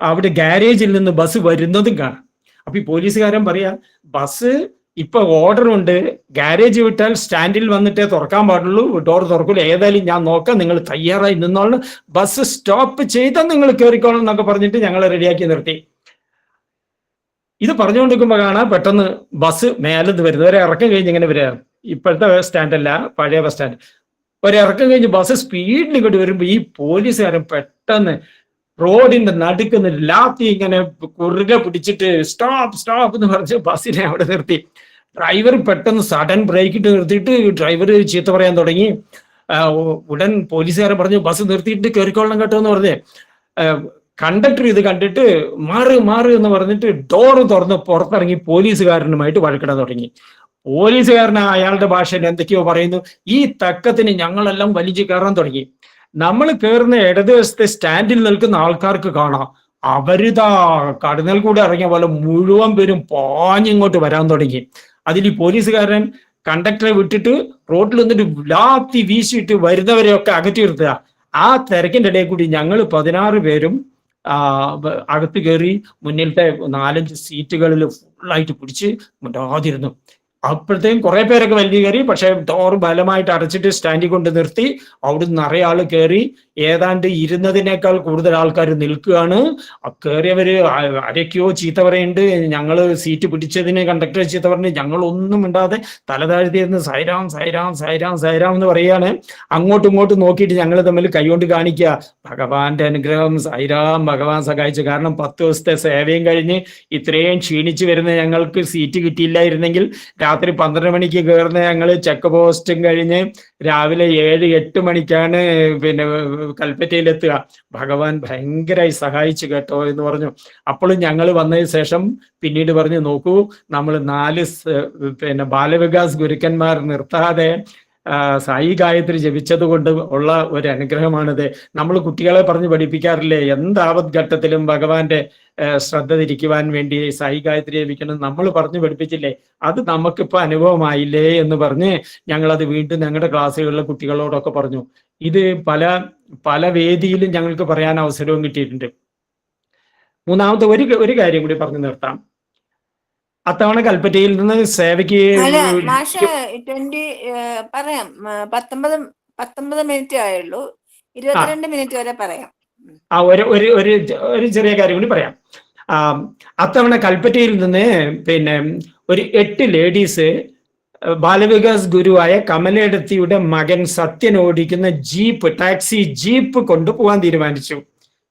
അവിടെ ഗാരേജിൽ നിന്ന് ബസ് വരുന്നതും കാണാം. അപ്പൊ ഈ പോലീസുകാരൻ പറയാ, ബസ് ഇപ്പൊ ഓർഡർ ഉണ്ട്, ഗാരേജ് വിട്ടാൽ സ്റ്റാൻഡിൽ വന്നിട്ടേ തുറക്കാൻ പാടുള്ളൂ, ഡോർ തുറക്കൂല, ഏതായാലും ഞാൻ നോക്കാം, നിങ്ങൾ തയ്യാറായി നിന്നോളണം, ബസ് സ്റ്റോപ്പ് ചെയ്താൽ നിങ്ങൾ കയറിക്കോളണം എന്നൊക്കെ പറഞ്ഞിട്ട് ഞങ്ങളെ റെഡിയാക്കി നിർത്തി. ഇത് പറഞ്ഞുകൊണ്ടിരിക്കുമ്പോൾ കാണാം പെട്ടെന്ന് ബസ് മേലത് വരുന്നത്. ഒരിറക്കം കഴിഞ്ഞ് ഇങ്ങനെ വരിക, ഇപ്പോഴത്തെ സ്റ്റാൻഡല്ല, പഴയ ബസ് സ്റ്റാൻഡ്. ഒരിറക്കം കഴിഞ്ഞ് ബസ് സ്പീഡിൽ ഇങ്ങോട്ട് വരുമ്പോൾ ഈ പോലീസുകാരൻ പെട്ടെന്ന് റോഡിന്റെ നടുക്കുന്ന ലാത്തി ഇങ്ങനെ കുറുകെ പിടിച്ചിട്ട് സ്റ്റോപ്പ് സ്റ്റോപ്പ് എന്ന് പറഞ്ഞ് ബസ്സിനെ അവിടെ നിർത്തി. ഡ്രൈവർ പെട്ടെന്ന് സഡൻ ബ്രേക്ക് ഇട്ട് നിർത്തിയിട്ട് ഡ്രൈവർ ചീത്ത പറയാൻ തുടങ്ങി. ഉടൻ പോലീസുകാരൻ പറഞ്ഞു, ബസ് നിർത്തിയിട്ട് കയറിക്കൊള്ളണം കേട്ടോ എന്ന് പറഞ്ഞ്. കണ്ടക്ടർ ഇത് കണ്ടിട്ട് മാറ് എന്ന് പറഞ്ഞിട്ട് ഡോറ് തുറന്ന് പുറത്തിറങ്ങി പോലീസുകാരനുമായിട്ട് വഴക്കിടാൻ തുടങ്ങി. പോലീസുകാരൻ അയാളുടെ ഭാഷയിൽ എന്തൊക്കെയോ പറയുന്നു. ഈ തക്കത്തിന് ഞങ്ങളെല്ലാം വലിച്ചു കയറാൻ തുടങ്ങി. നമ്മൾ കയറുന്ന ഇടതുവശത്തെ സ്റ്റാൻഡിൽ നിൽക്കുന്ന ആൾക്കാർക്ക് കാണാം, അവരിതാ കടന്നൽ കൂടെ ഇറങ്ങിയ പോലെ മുഴുവൻ പേരും പാഞ്ഞിങ്ങോട്ട് വരാൻ തുടങ്ങി. അതിൽ ഈ പോലീസുകാരൻ കണ്ടക്ടറെ വിട്ടിട്ട് റോഡിൽ നിന്നിട്ട് ലാത്തി വീശിയിട്ട് വരുന്നവരെയൊക്കെ അകറ്റി നിർത്തുക. ആ തിരക്കിന്റെ ഇടയിൽ കൂടി ഞങ്ങൾ 16 പേരും അകത്ത് കയറി മുന്നിലത്തെ 4-5 സീറ്റുകളിൽ ഫുള്ളായിട്ട് പിടിച്ച് മുണ്ടാതിരുന്നു. അപ്പോഴത്തേക്കും കുറെ പേരൊക്കെ വലിയ കയറി, പക്ഷെ ഡോർ ബലമായിട്ട് അടച്ചിട്ട് സ്റ്റാൻഡിൽ കൊണ്ട് നിർത്തി. അവിടുന്ന് നിറയെ ആള് കയറി, ഏതാണ്ട് ഇരുന്നതിനേക്കാൾ കൂടുതൽ ആൾക്കാർ നിൽക്കുകയാണ്. കയറിയവര് ആരൊക്കെയോ ചീത്ത പറയുന്നുണ്ട്. ഞങ്ങൾ സീറ്റ് പിടിച്ചതിന് കണ്ടക്ടർ ചീത്ത പറഞ്ഞ് ഞങ്ങളൊന്നും മിണ്ടാതെ തലതാഴ്ത്തിയിരുന്ന് സൈറാം സൈറാം സൈറാം സൈറാം എന്ന് പറയാണ്. അങ്ങോട്ടും ഇങ്ങോട്ടും നോക്കിയിട്ട് ഞങ്ങൾ തമ്മിൽ കൈകൊണ്ട് കാണിക്കുക, ഭഗവാന്റെ അനുഗ്രഹം, സൈറാം, ഭഗവാൻ സഹായിച്ചു. കാരണം 10 ദിവസത്തെ സേവയും കഴിഞ്ഞ് ഇത്രയും ക്ഷീണിച്ചു വരുന്ന ഞങ്ങൾക്ക് സീറ്റ് കിട്ടിയില്ലായിരുന്നെങ്കിൽ രാത്രി 12 മണിക്ക് കയറുന്ന ഞങ്ങൾ ചെക്ക് പോസ്റ്റും കഴിഞ്ഞ് രാവിലെ 7-8 മണിക്കാണ് പിന്നെ കൽപ്പറ്റയിലെത്തുക. ഭഗവാൻ ഭയങ്കരമായി സഹായിച്ചു കേട്ടോ എന്ന് പറഞ്ഞു. അപ്പോഴും ഞങ്ങൾ വന്നതിന് ശേഷം പിന്നീട് പറഞ്ഞു, നോക്കൂ, നമ്മൾ 4 പിന്നെ ബാലവികാസ് ഗുരുക്കന്മാർ നിർത്താതെ സായി ഗായത്രി ജപിച്ചത് കൊണ്ട് ഉള്ള ഒരു അനുഗ്രഹമാണിത്. നമ്മൾ കുട്ടികളെ പറഞ്ഞ് പഠിപ്പിക്കാറില്ലേ, എന്താവത് ഘട്ടത്തിലും ഭഗവാന്റെ ശ്രദ്ധ തിരിക്കുവാൻ വേണ്ടി സായി ഗായത്രി ജപിക്കണം നമ്മൾ പറഞ്ഞു പഠിപ്പിച്ചില്ലേ, അത് നമുക്കിപ്പോൾ അനുഭവമായില്ലേ എന്ന് പറഞ്ഞ് ഞങ്ങളത് വീണ്ടും ഞങ്ങളുടെ ക്ലാസ്സുകളിലെ കുട്ടികളോടൊക്കെ പറഞ്ഞു. ഇത് പല വേദിയിലും ഞങ്ങൾക്ക് പറയാൻ അവസരവും കിട്ടിയിട്ടുണ്ട്. മൂന്നാമത്തെ ഒരു കാര്യം കൂടി പറഞ്ഞു നിർത്താം. അത്തവണ കൽപ്പറ്റയിൽ നിന്ന് സേവയ്ക്ക് പറയാം, 19 മിനിറ്റ് ആയുള്ളൂ, 22 മിനിറ്റ് വരെ പറയാം. ഒരു ചെറിയ കാര്യം കൂടി പറയാം. അത്തവണ കൽപ്പറ്റയിൽ നിന്ന് പിന്നെ ഒരു 8 ലേഡീസ് ബാലവികാസ് ഗുരുവായ കമലേടത്തിയുടെ മകൻ സത്യൻ ഓടിക്കുന്ന ടാക്സി ജീപ്പ് കൊണ്ടുപോകാൻ തീരുമാനിച്ചു.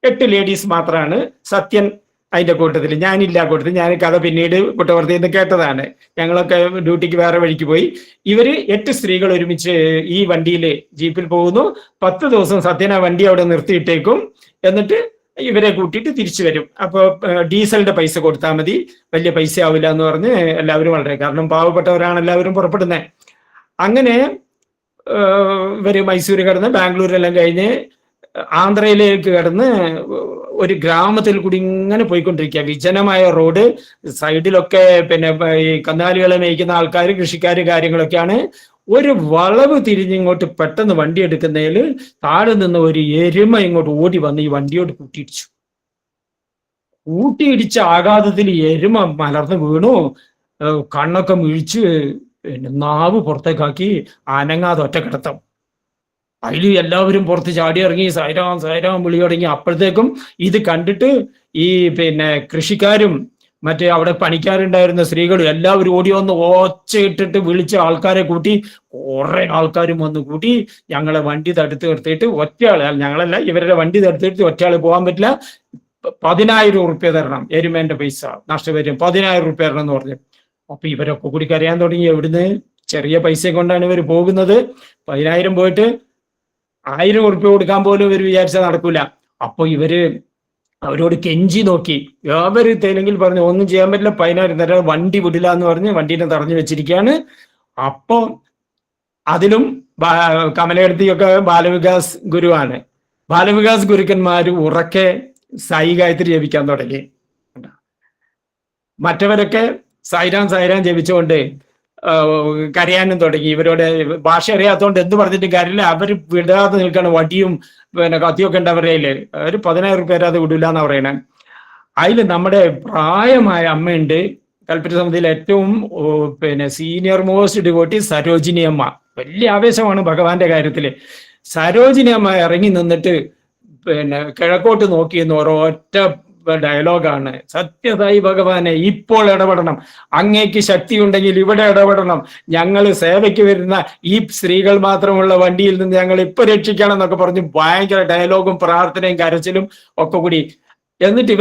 8 ലേഡീസ് മാത്രമാണ്. സത്യൻ അതിന്റെ കൂട്ടത്തിൽ, ഞാനില്ല കൂട്ടത്തിൽ. ഞാൻ കഥ പിന്നീട് കുട്ടവർത്തിയിൽ നിന്ന് കേട്ടതാണ്. ഞങ്ങളൊക്കെ ഡ്യൂട്ടിക്ക് വേറെ വഴിക്ക് പോയി. 8 സ്ത്രീകൾ ഒരുമിച്ച് ഈ വണ്ടിയിൽ ജീപ്പിൽ പോകുന്നു. 10 ദിവസം സത്യൻ ആ വണ്ടി അവിടെ നിർത്തിയിട്ടേക്കും. എന്നിട്ട് ഇവരെ കൂട്ടിയിട്ട് തിരിച്ചു വരും. അപ്പോൾ ഡീസലിന്റെ പൈസ കൊടുത്താൽ മതി, വലിയ പൈസ ആവില്ല എന്ന് പറഞ്ഞ് എല്ലാവരും വളരെ, കാരണം പാവപ്പെട്ടവരാണ് എല്ലാവരും പുറപ്പെടുന്നത്. അങ്ങനെ ഇവര് മൈസൂർ കടന്ന് ബാംഗ്ലൂരെല്ലാം കഴിഞ്ഞ് ആന്ധ്രയിലേക്ക് കടന്ന് ഒരു ഗ്രാമത്തിൽ കൂടി ഇങ്ങനെ പോയിക്കൊണ്ടിരിക്കുക. വിജനമായ റോഡ്, സൈഡിലൊക്കെ പിന്നെ ഈ കന്നാലികളെ മേയ്ക്കുന്ന ആൾക്കാർ, കൃഷിക്കാർ, കാര്യങ്ങളൊക്കെയാണ്. ഒരു വളവ് തിരിഞ്ഞിങ്ങോട്ട് പെട്ടെന്ന് വണ്ടി എടുക്കുന്നതിൽ താഴെ നിന്ന് ഒരു എരുമ ഇങ്ങോട്ട് ഓടി വന്ന് ഈ വണ്ടിയോട് കൂട്ടിയിടിച്ചു. കൂട്ടിയിടിച്ച ആഘാതത്തിൽ എരുമ മലർന്ന് വീണു, കണ്ണൊക്കെ മിഴിച്ച് പിന്നെ നാവ് പുറത്തേക്കാക്കി അനങ്ങാതെ ഒറ്റക്കിടത്തം. അതിൽ എല്ലാവരും പുറത്ത് ചാടി ഇറങ്ങി സൈറാം സൈറാം വിളി തുടങ്ങി. അപ്പോഴത്തേക്കും ഇത് കണ്ടിട്ട് ഈ പിന്നെ കൃഷിക്കാരും മറ്റേ അവിടെ പണിക്കാരുണ്ടായിരുന്ന സ്ത്രീകളും എല്ലാവരും ഓടി വന്ന് ഒച്ചയിട്ടിട്ട് വിളിച്ച ആൾക്കാരെ കൂട്ടി, കുറെ ആൾക്കാരും വന്ന് കൂട്ടി. ഞങ്ങളെ വണ്ടി തടുത്ത് നിർത്തിയിട്ട് ഒറ്റയാള്, ഞങ്ങളല്ല ഇവരുടെ വണ്ടി തടുത്തിട്ട് ഒറ്റയാള് പോകാൻ പറ്റില്ല, 10,000 ഉറുപ്പ്യ തരണം, എരുമേന്റെ പൈസ നഷ്ടപരിഹാരം 10,000 ഉറുപ്പ്യ തരണം എന്ന് പറഞ്ഞു. അപ്പൊ ഇവരൊക്കെ കൂടി കരയാൻ തുടങ്ങി. എവിടുന്ന്? ചെറിയ പൈസ കൊണ്ടാണ് ഇവർ പോകുന്നത്. 10,000 പോയിട്ട് 1000 ഉറുപ്പ്യ കൊടുക്കാൻ പോലും ഇവർ വിചാരിച്ചാൽ നടക്കൂല. അപ്പൊ ഇവര് അവരോട് കെഞ്ചി നോക്കി. അവര് തെലുങ്കിൽ പറഞ്ഞു ഒന്നും ചെയ്യാൻ പറ്റില്ല, 10,000 തരാം, വണ്ടി വിടില്ല എന്ന് പറഞ്ഞ് വണ്ടീനെ തടഞ്ഞു വെച്ചിരിക്കുകയാണ്. അപ്പൊ അതിലും കമലയെടുത്തിയൊക്കെ ബാലവികാസ് ഗുരുവാണ്. ബാലവികാസ് ഗുരുക്കന്മാര് ഉറക്കെ സായി ഗായത്രി ജപിക്കാൻ തുടങ്ങി. മറ്റവരൊക്കെ സൈറാം സൈറാം ജപിച്ചുകൊണ്ട് കരയാനും തുടങ്ങി. ഇവരോട് ഭാഷ അറിയാത്തതുകൊണ്ട് എന്ത് പറഞ്ഞിട്ടും കാര്യമില്ല. അവർ വിടാതെ നിൽക്കണം. വടിയും പിന്നെ കത്തിയൊക്കെ ഉണ്ട് അവരുടെ കയ്യില്. ഒരു 10,000 പേര് അത് വിടില്ല എന്നാ പറയണേ. അതിൽ നമ്മുടെ പ്രായമായ അമ്മയുണ്ട്, കൽപ്പറ്റ സമിതിയിലെ ഏറ്റവും പിന്നെ സീനിയർ മോസ്റ്റ് ഡിവോട്ടി സരോജിനി അമ്മ. വലിയ ആവേശമാണ് ഭഗവാന്റെ കാര്യത്തില്. സരോജിനി അമ്മ ഇറങ്ങി നിന്നിട്ട് പിന്നെ കിഴക്കോട്ട് നോക്കിയെന്ന് ഒരൊറ്റ ഡയലോഗാണ്. സത്യസായി ഭഗവാനെ, ഇപ്പോൾ ഇടപെടണം, അങ്ങേക്ക് ശക്തി ഉണ്ടെങ്കിൽ ഇവിടെ ഇടപെടണം, ഞങ്ങൾ സേവയ്ക്ക് വരുന്ന ഈ സ്ത്രീകൾ മാത്രമുള്ള വണ്ടിയിൽ നിന്ന് ഞങ്ങൾ ഇപ്പൊ രക്ഷിക്കണം എന്നൊക്കെ പറഞ്ഞ് ഭയങ്കര ഡയലോഗും പ്രാർത്ഥനയും കരച്ചിലും ഒക്കെ കൂടി. എന്നിട്ട്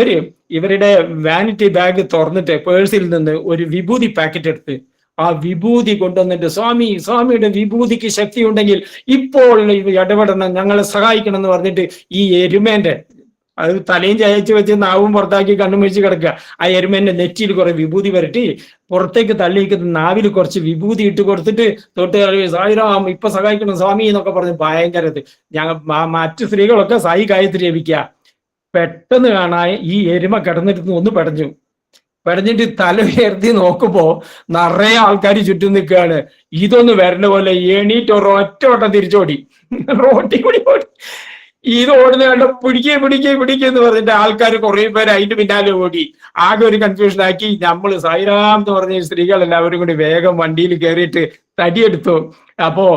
ഇവരുടെ വാനിറ്റി ബാഗ് തുറന്നിട്ട് പേഴ്സിൽ നിന്ന് ഒരു വിഭൂതി പാക്കറ്റ് എടുത്ത് ആ വിഭൂതി കൊണ്ടുവന്നിട്ട്, സ്വാമിയുടെ വിഭൂതിക്ക് ശക്തി ഉണ്ടെങ്കിൽ ഇപ്പോൾ ഇടപെടണം, ഞങ്ങളെ സഹായിക്കണം എന്ന് പറഞ്ഞിട്ട് ഈ എരുമേന്റെ അത് തലയും ചായച്ച് വെച്ച് നാവും പുറത്താക്കി കണ്ണും വെച്ച് കിടക്കുക. ആ എരുമേന്റെ നെറ്റിയിൽ കുറെ വിഭൂതി വരട്ടി പുറത്തേക്ക് തള്ളിയിരിക്കുന്ന നാവിൽ കുറച്ച് വിഭൂതി ഇട്ട് കൊടുത്തിട്ട് തൊട്ട് സായിറാം ഇപ്പൊ സഹായിക്കണം സ്വാമി എന്നൊക്കെ പറഞ്ഞ് ഭയങ്കരത്. മറ്റു സ്ത്രീകളൊക്കെ സായി ഗായത്രി ജപിക്കുക. പെട്ടെന്ന് കാണാൻ ഈ എരുമ കിടന്നിട്ട് ഒന്ന് പെടഞ്ഞിട്ട് തല ഉയർത്തി നോക്കുമ്പോ നിറയെ ആൾക്കാർ ചുറ്റും നിൽക്കുകയാണ്. ഇതൊന്ന് വരേണ്ട പോലെ എണീറ്റ് ഒരൊറ്റ വട്ടം തിരിച്ചോടി, റോട്ടിൽ കൂടി ഓടി. ഇത് ഓടുന്ന കണ്ട പിടിക്കുക എന്ന് പറഞ്ഞിട്ട് ആൾക്കാർ കുറെ പേര് അതിന്റെ പിന്നാലെ ഓടി. ആകെ ഒരു കൺഫ്യൂഷൻ ആക്കി. നമ്മള് സായിറാം എന്ന് പറഞ്ഞ സ്ത്രീകൾ എല്ലാവരും കൂടി വേഗം വണ്ടിയിൽ കയറിയിട്ട് തടിയെടുത്തു. അപ്പോ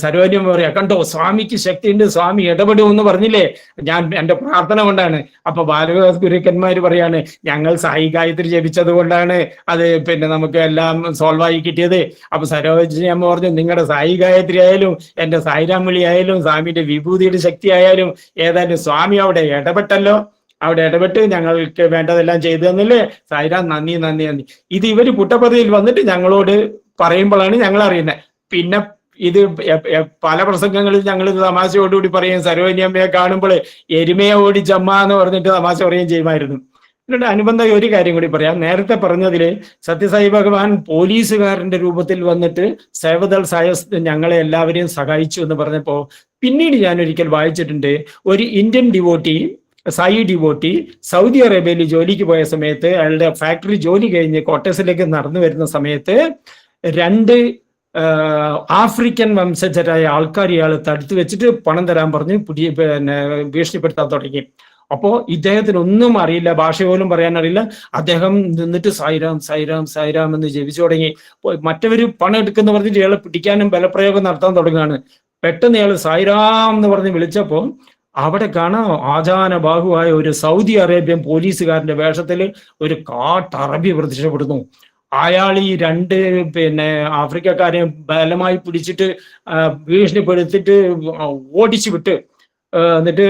സരോജിനി പറയാ, കണ്ടോ സ്വാമിക്ക് ശക്തിയുണ്ട്, സ്വാമി ഇടപെടുമെന്ന് പറഞ്ഞില്ലേ, ഞാൻ എന്റെ പ്രാർത്ഥന കൊണ്ടാണ്. അപ്പൊ ബാലവികാസ് ഗുരുക്കന്മാര് പറയാണ്, ഞങ്ങൾ സായി ഗായത്രി ജപിച്ചത് കൊണ്ടാണ് അത് പിന്നെ നമുക്ക് എല്ലാം സോൾവ് ആയി കിട്ടിയത്. അപ്പൊ സരോജിനി അമ്മ പറഞ്ഞു, നിങ്ങളുടെ സായി ഗായത്രി ആയാലും എന്റെ സായിരാം വിളി ആയാലും സ്വാമിയുടെ വിഭൂതിയുടെ ശക്തി ആയാലും ഏതായാലും സ്വാമി അവിടെ ഇടപെട്ടല്ലോ, അവിടെ ഇടപെട്ട് ഞങ്ങൾക്ക് വേണ്ടതെല്ലാം ചെയ്തു തന്നില്ലേ, സായിരാം നന്ദി. ഇത് ഇവര് പുട്ടപ്പതിയിൽ വന്നിട്ട് ഞങ്ങളോട് പറയുമ്പോഴാണ് ഞങ്ങൾ അറിയുന്നത്. പിന്നെ ഇത് പല പ്രസംഗങ്ങളിൽ ഞങ്ങൾ തമാശയോടുകൂടി പറയും, സരോജിനി അമ്മയെ കാണുമ്പോൾ എരുമയെ ഓടിച്ചമ്മ എന്ന് പറഞ്ഞിട്ട് തമാശ പറയുകയും ചെയ്യുമായിരുന്നു. എന്നിട്ട് അനുബന്ധ ഒരു കാര്യം കൂടി പറയാം. നേരത്തെ പറഞ്ഞതില് സത്യസായി ഭഗവാൻ പോലീസുകാരന്റെ രൂപത്തിൽ വന്നിട്ട് സേവദൾ സായസ് ഞങ്ങളെ എല്ലാവരെയും സഹായിച്ചു എന്ന് പറഞ്ഞപ്പോ പിന്നീട് ഞാൻ ഒരിക്കൽ വായിച്ചിട്ടുണ്ട്, ഒരു Indian devotee, Sai devotee Saudi അറേബ്യയിൽ ജോലിക്ക് പോയ സമയത്ത് അയാളുടെ ഫാക്ടറി ജോലി കഴിഞ്ഞ് ക്വാർട്ടേഴ്സിലേക്ക് നടന്നു വരുന്ന സമയത്ത് 2 ആഫ്രിക്കൻ വംശജരായ ആൾക്കാർ ഇയാളെ തടുത്തു വെച്ചിട്ട് പണം തരാൻ പറഞ്ഞ് പിന്നെ ഭീഷണിപ്പെടുത്താൻ തുടങ്ങി. അപ്പോ ഇദ്ദേഹത്തിന് ഒന്നും അറിയില്ല, ഭാഷ പോലും പറയാൻ അറിയില്ല. അദ്ദേഹം നിന്നിട്ട് സായിരാം എന്ന് ജപിച്ചു തുടങ്ങി. മറ്റവര് പണം എടുക്കുന്ന പറഞ്ഞിട്ട് ഇയാളെ പിടിക്കാനും ബലപ്രയോഗം നടത്താൻ തുടങ്ങുകയാണ്. പെട്ടെന്ന് ഇയാൾ സായിരാം എന്ന് പറഞ്ഞ് വിളിച്ചപ്പോ അവിടെ കാണാം ആചാന ബാഹുവായ ഒരു സൗദി അറേബ്യൻ പോലീസുകാരന്റെ വേഷത്തിൽ ഒരു കാട്ടറബി പ്രത്യക്ഷപ്പെടുന്നു. അയാൾ ഈ 2 പിന്നെ ആഫ്രിക്കക്കാരെ ബലമായി പിടിച്ചിട്ട് ഭീഷണിപ്പെടുത്തിട്ട് ഓടിച്ചു വിട്ട് എന്നിട്ട്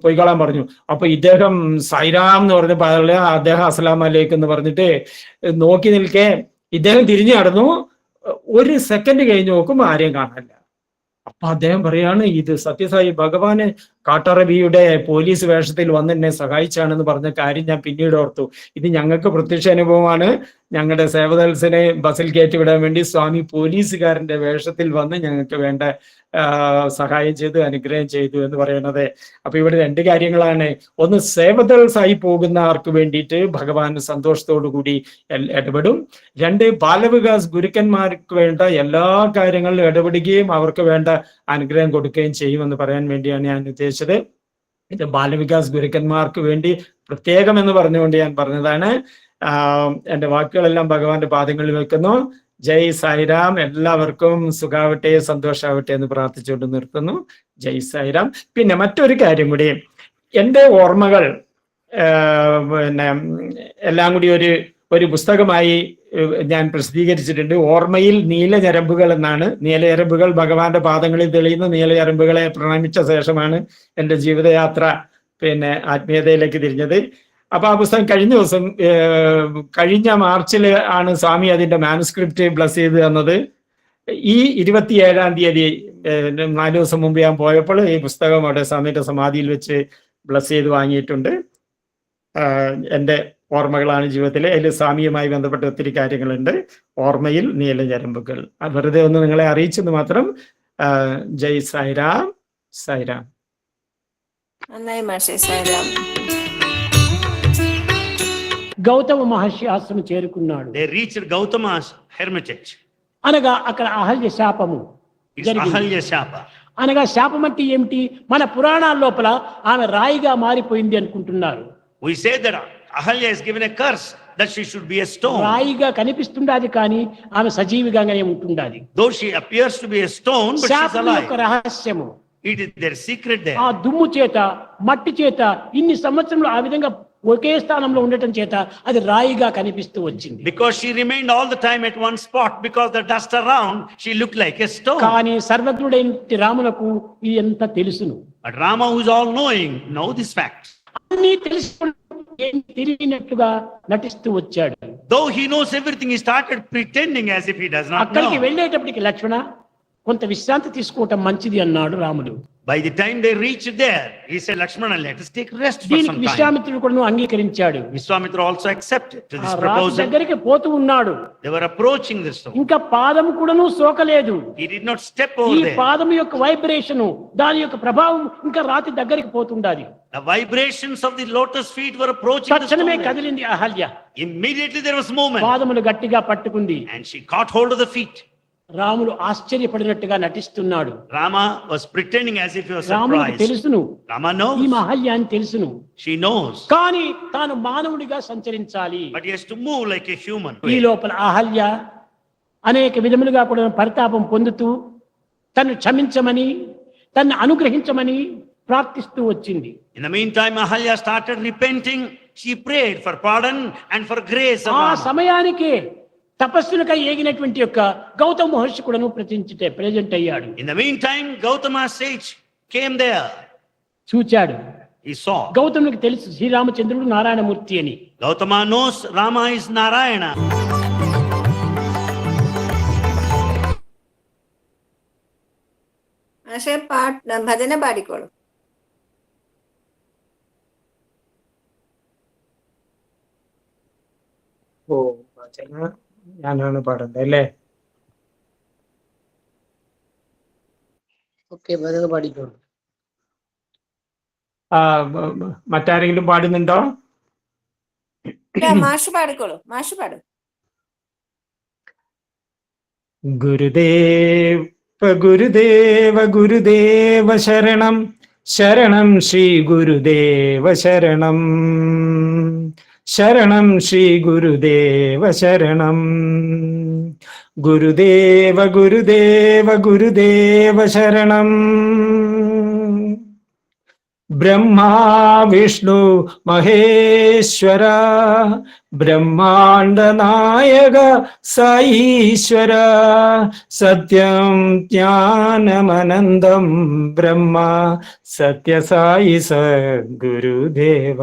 പോയിക്കളാൻ പറഞ്ഞു. അപ്പൊ ഇദ്ദേഹം സൈറാം എന്ന് പറഞ്ഞപ്പോ അദ്ദേഹം അസ്സലാമു അലൈക്കും എന്ന് പറഞ്ഞിട്ട് നോക്കി നിൽക്കെ ഇദ്ദേഹം തിരിഞ്ഞു നടന്നു. 1 സെക്കൻഡ് കഴിഞ്ഞ് നോക്കുമ്പോൾ ആരെയും കാണാനില്ല. അപ്പൊ അദ്ദേഹം പറയാണ്, ഇത് സത്യസായി ഭഗവാന് കാട്ടറബിയുടെ പോലീസ് വേഷത്തിൽ വന്ന് എന്നെ സഹായിച്ചാണെന്ന് പറഞ്ഞ കാര്യം ഞാൻ പിന്നീട് ഓർത്തു. ഇത് ഞങ്ങൾക്ക് പ്രത്യക്ഷ അനുഭവമാണ്. ഞങ്ങളുടെ സേവദൽസിനെ ബസ്സിൽ കയറ്റിവിടാൻ വേണ്ടി സ്വാമി പോലീസുകാരന്റെ വേഷത്തിൽ വന്ന് ഞങ്ങൾക്ക് വേണ്ട സഹായം ചെയ്തു, അനുഗ്രഹം ചെയ്തു എന്ന് പറയുന്നത്. അപ്പൊ ഇവിടെ രണ്ട് കാര്യങ്ങളാണ്. ഒന്ന്, സേവദൽസായി പോകുന്ന ആർക്ക് വേണ്ടിയിട്ട് ഭഗവാൻ സന്തോഷത്തോടു കൂടി ഇടപെടും. രണ്ട്, ബാലവികാസ് ഗുരുക്കന്മാർക്ക് വേണ്ട എല്ലാ കാര്യങ്ങളിലും ഇടപെടുകയും അവർക്ക് വേണ്ട അനുഗ്രഹം കൊടുക്കുകയും ചെയ്യുമെന്ന് പറയാൻ വേണ്ടിയാണ് ഞാൻ ഉദ്ദേശിച്ചത്. ഇത് ബാലവികാസ് ഗുരുക്കന്മാർക്ക് വേണ്ടി പ്രത്യേകം എന്ന് പറഞ്ഞുകൊണ്ട് ഞാൻ പറഞ്ഞതാണ്. എൻ്റെ വാക്കുകളെല്ലാം ഭഗവാന്റെ പാദങ്ങളിൽ വെക്കുന്നു. ജയ് സായിരാം. എല്ലാവർക്കും സുഖാവട്ടെ, സന്തോഷാവട്ടെ എന്ന് പ്രാർത്ഥിച്ചുകൊണ്ട് നിർത്തുന്നു. ജയ് സായിരാം. പിന്നെ മറ്റൊരു കാര്യം കൂടി, എൻ്റെ ഓർമ്മകൾ പിന്നെ എല്ലാം കൂടി ഒരു പുസ്തകമായി ഞാൻ പ്രസിദ്ധീകരിച്ചിട്ടുണ്ട്. ഓർമ്മയിൽ നീലഞരമ്പുകൾ എന്നാണ്. നീലഞരമ്പുകൾ ഭഗവാന്റെ പാദങ്ങളിൽ തെളിയുന്ന നീലഞരമ്പുകളെ പ്രണമിച്ച ശേഷമാണ് എൻ്റെ ജീവിതയാത്ര പിന്നെ ആത്മീയതയിലേക്ക് തിരിഞ്ഞത്. അപ്പൊ ആ പുസ്തകം കഴിഞ്ഞ മാർച്ചിൽ ആണ് സ്വാമി അതിന്റെ മാനുസ്ക്രിപ്റ്റ് ബ്ലസ് ചെയ്ത് തന്നത്. ഈ 27-ാം തീയതി 4 ദിവസം മുമ്പ് ഞാൻ പോയപ്പോൾ ഈ പുസ്തകം അവിടെ സ്വാമിയുടെ സമാധിയിൽ വെച്ച് ബ്ലസ് ചെയ്ത് വാങ്ങിയിട്ടുണ്ട്. എൻ്റെ ഓർമ്മകളാണ് ജീവിതത്തിലെ. അതിൽ സ്വാമിയുമായി ബന്ധപ്പെട്ട ഒത്തിരി കാര്യങ്ങളുണ്ട്. ഓർമ്മയിൽ നീലഞരമ്പുകൾ. വെറുതെ ഒന്ന് നിങ്ങളെ അറിയിച്ചെന്ന് മാത്രം. ജയ് സായിരാം. സായിരാം. നന്നായി മാഷേ. സായിരാം. గౌతమ మహర్షి ఆశ్రమం చేరుకున్నాడు. They reached Gautama's hermitage. అనగా అక్కడ అహల్య శాపము జరిగింది. అహల్య శాప. అనగా శాపం అంటే ఏమిటి? మన పురాణాల లోపల ఆమె రాయిగా మారిపోయింది అనుకుంటున్నారు. We say that Ahalya is given a curse that she should be a stone. రాయిగా కనిపిస్తుండాది కానీ ఆమె సజీవిగానే ఉంటుండాది. Though she appears to be a stone, but she is శాపం alive. యొక్క రహస్యము It is their secret there. ఆ దుమ్ము చేత, మట్టి చేత ఇన్ని సంవత్సరంలో ఆ విధంగా ఒకే స్థానంలో ఉండటం చేత అది రాయిగా కనిపిస్తూ వచ్చింది. Because she remained all the time at one spot, because the dust around, she looked like a stone. కానీ సర్వజ్ఞుడైన రామునకు ఇది ఎంత తెలుసును. But Rama, who is all knowing, know this fact. అన్ని తెలుసుకుని తెలియనట్టుగా నటిస్తూ వచ్చాడు. Though he knows everything, he started pretending as if he does not అక్కడికి know. వెళ్ళేటప్పటికి లక్ష్మణ కొంత విశ్రాంతి తీసుకోవటం మంచిది అన్నాడు రాముడు. By the time they reached there, he said, Lakshmana, let us take rest for దీనికి some time. విశ్వామిత్రుడు కూడా అంగీకరించాడు. Vishwamitra also accepted to this Raju proposal. దగ్గరికి పోతూ ఉన్నాడు. They were approaching the stone. ఇంకా పాదము కూడాను సోకలేదు. He did not step ఈ over there. పాదము యొక్క వైబ్రేషన్, దాని యొక్క ప్రభావం ఇంకా రాతి దగ్గరికి పోతుండాలి. The vibrations of the lotus feet were approaching the తక్షణమే stone. కదిలింది Ahalya. Immediately there was movement, పాదములు గట్టిగా పట్టుకుంది. and she caught hold of the feet. రాముడు ఆశ్చర్యపడినట్టుగా నటిస్తున్నాడు. Rama was pretending as if he was రాముడికి surprised. తెలుసును Rama ఈ knows. అహల్య అని తెలుసును. She knows. కానీ తాను మానవుడిగా సంచరించాలి. But he has to move like a human. ఈ లోపల అహల్య అనేక విధములుగా కూడా పరితాపం పొందుతూ తను క్షమించమని, తన్ను అనుగ్రహించమని ప్రార్థిస్తూ వచ్చింది. In the meantime, Ahalya started repenting. She prayed for pardon and for grace of ఆ Rama. సమయానికి తపస్సులకై ఏగినటువంటి యొక్క గౌతమ మహర్షి కూడాను ప్రెజెంట్ అయ్యాడు. In the meantime, Gautama sage came there. చూచాడు. He saw. గౌతమునికి తెలుసు శ్రీరామచంద్రుడు నారాయణమూర్తి అని. Gautama knows Rama is Narayana. മാഷേ ഭജന പാടിക്കോളൂ. ഓ, ഞാനാണ് പാടേണ്ടത് അല്ലേ? ഓക്കെ, ഭജന പാടിക്കോളൂ. മറ്റാരെങ്കിലും പാടുന്നുണ്ടോ? മാഷ് പാടിക്കോളൂ. മാഷ് പാടും. ഗുരുദേവ ഗുരുദേവ ശരണം ശരണം ശ്രീ ഗുരുദേവ ശരണം ശരണം ശ്രീ ഗുരുദേവ ശരണം ഗുരുദേവ ഗുരുദേവ ഗുരുദേവ ശരണം ബ്രഹ്മാ വിഷ്ണു മഹേശ്വര ബ്രഹ്മാണ്ഡ നായക സായീശ്വര സത്യം ജ്ഞാനമനന്തം ബ്രഹ്മ സത്യസായി സദ്ഗുരുദേവ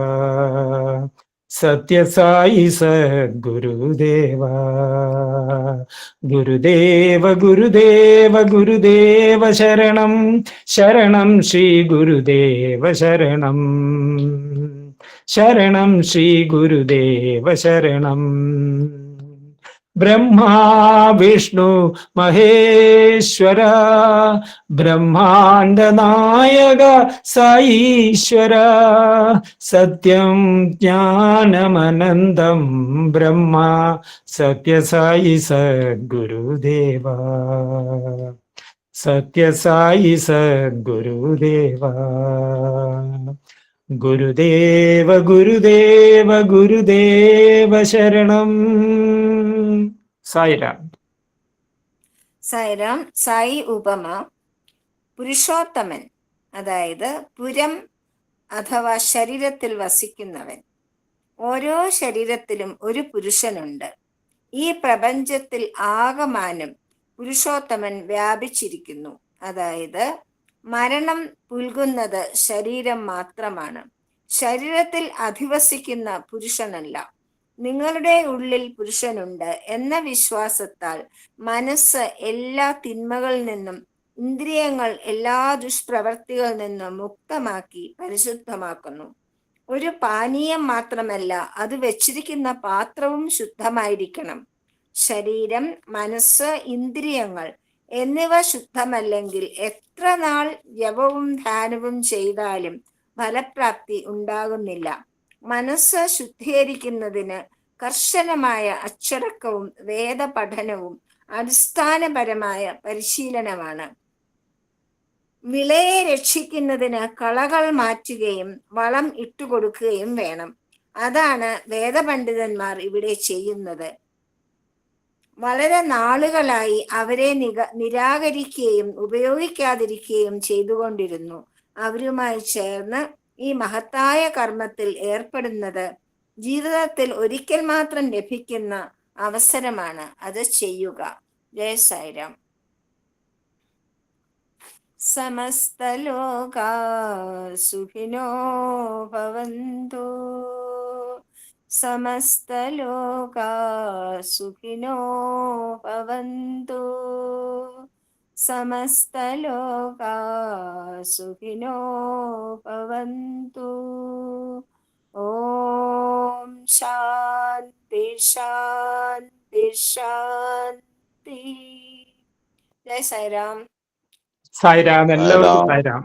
സത്യസായി സദ്ഗുരുദേവ. ഗുരുദേവ ഗുരുദേവ ഗുരുദേവ ശരണം, ശരണം ശ്രീ ഗുരുദേവ ശരണം, ശരണം ശ്രീ ഗുരുദേവ ശരണം. ബ്രഹ്മാ വിഷ്ണു മഹേശ്വര, ബ്രഹ്മാണ്ഡ നായക സായീശ്വര, സത്യം ജ്ഞാനമനന്തം ബ്രഹ്മ സത്യസായി സദ്ഗുരുദേവ, സത്യസായി സദ്ഗുരുദേവ. ഗുരുദേവ ഗുരുദേവ ഗുരുദേവ ശരണം. സായിരാം. സായിരാം. സായി ഉപമ പുരുഷോത്തമൻ, അതായത് പുരം അഥവാ ശരീരത്തിൽ വസിക്കുന്നവൻ. ഓരോ ശരീരത്തിലും ഒരു പുരുഷനുണ്ട്. ഈ പ്രപഞ്ചത്തിൽ ആകമാനം പുരുഷോത്തമൻ വ്യാപിച്ചിരിക്കുന്നു. അതായത് മരണം പുൽകുന്നത് ശരീരം മാത്രമാണ്, ശരീരത്തിൽ അധിവസിക്കുന്ന പുരുഷനല്ല. നിങ്ങളുടെ ഉള്ളിൽ പുരുഷനുണ്ട് എന്ന വിശ്വാസത്താൽ മനസ്സ് എല്ലാ തിന്മകളിൽ നിന്നും, ഇന്ദ്രിയങ്ങൾ എല്ലാ ദുഷ്പ്രവർത്തികളിൽ നിന്നും മുക്തമാക്കി പരിശുദ്ധമാക്കുന്നു. ഒരു പാനീയം മാത്രമല്ല, അത് വെച്ചിരിക്കുന്ന പാത്രവും ശുദ്ധമായിരിക്കണം. ശരീരം, മനസ്സ്, ഇന്ദ്രിയങ്ങൾ എന്നിവ ശുദ്ധമല്ലെങ്കിൽ എത്ര നാൾ ജപവും ധ്യാനവും ചെയ്താലും ഫലപ്രാപ്തി ഉണ്ടാകുന്നില്ല. മനസ്സ് ശുദ്ധീകരിക്കുന്നതിന് കർശനമായ അച്ചടക്കവും വേദപഠനവും അടിസ്ഥാനപരമായ പരിശീലനമാണ്. വിളയെ രക്ഷിക്കുന്നതിന് കളകൾ മാറ്റുകയും വളം ഇട്ടുകൊടുക്കുകയും വേണം. അതാണ് വേദപണ്ഡിതന്മാർ ഇവിടെ ചെയ്യുന്നത്. വളരെ നാളുകളായി അവരെ നിരാകരിക്കുകയും ഉപയോഗിക്കാതിരിക്കുകയും ചെയ്തുകൊണ്ടിരുന്നു. അവരുമായി ചേർന്ന് ഈ മഹത്തായ കർമ്മത്തിൽ ഏർപ്പെടുന്നത് ജീവിതത്തിൽ ഒരിക്കൽ മാത്രം ലഭിക്കുന്ന അവസരമാണ്. അത് ചെയ്യുക. ജയ സായിരാം. സമസ്തലോകാ സുഖിനോ ഭവന്തു, സമസ്തലോകാ സുഖിനോ ഭവന്തു, സമസ്തലോകാ സുഖിനോ ഭവന്തു. ഓം ശാന്തി ശാന്തി ശാന്തി. ജയ സായിരാം. സായിരാം. എല്ലാവർക്കും സായിരാം.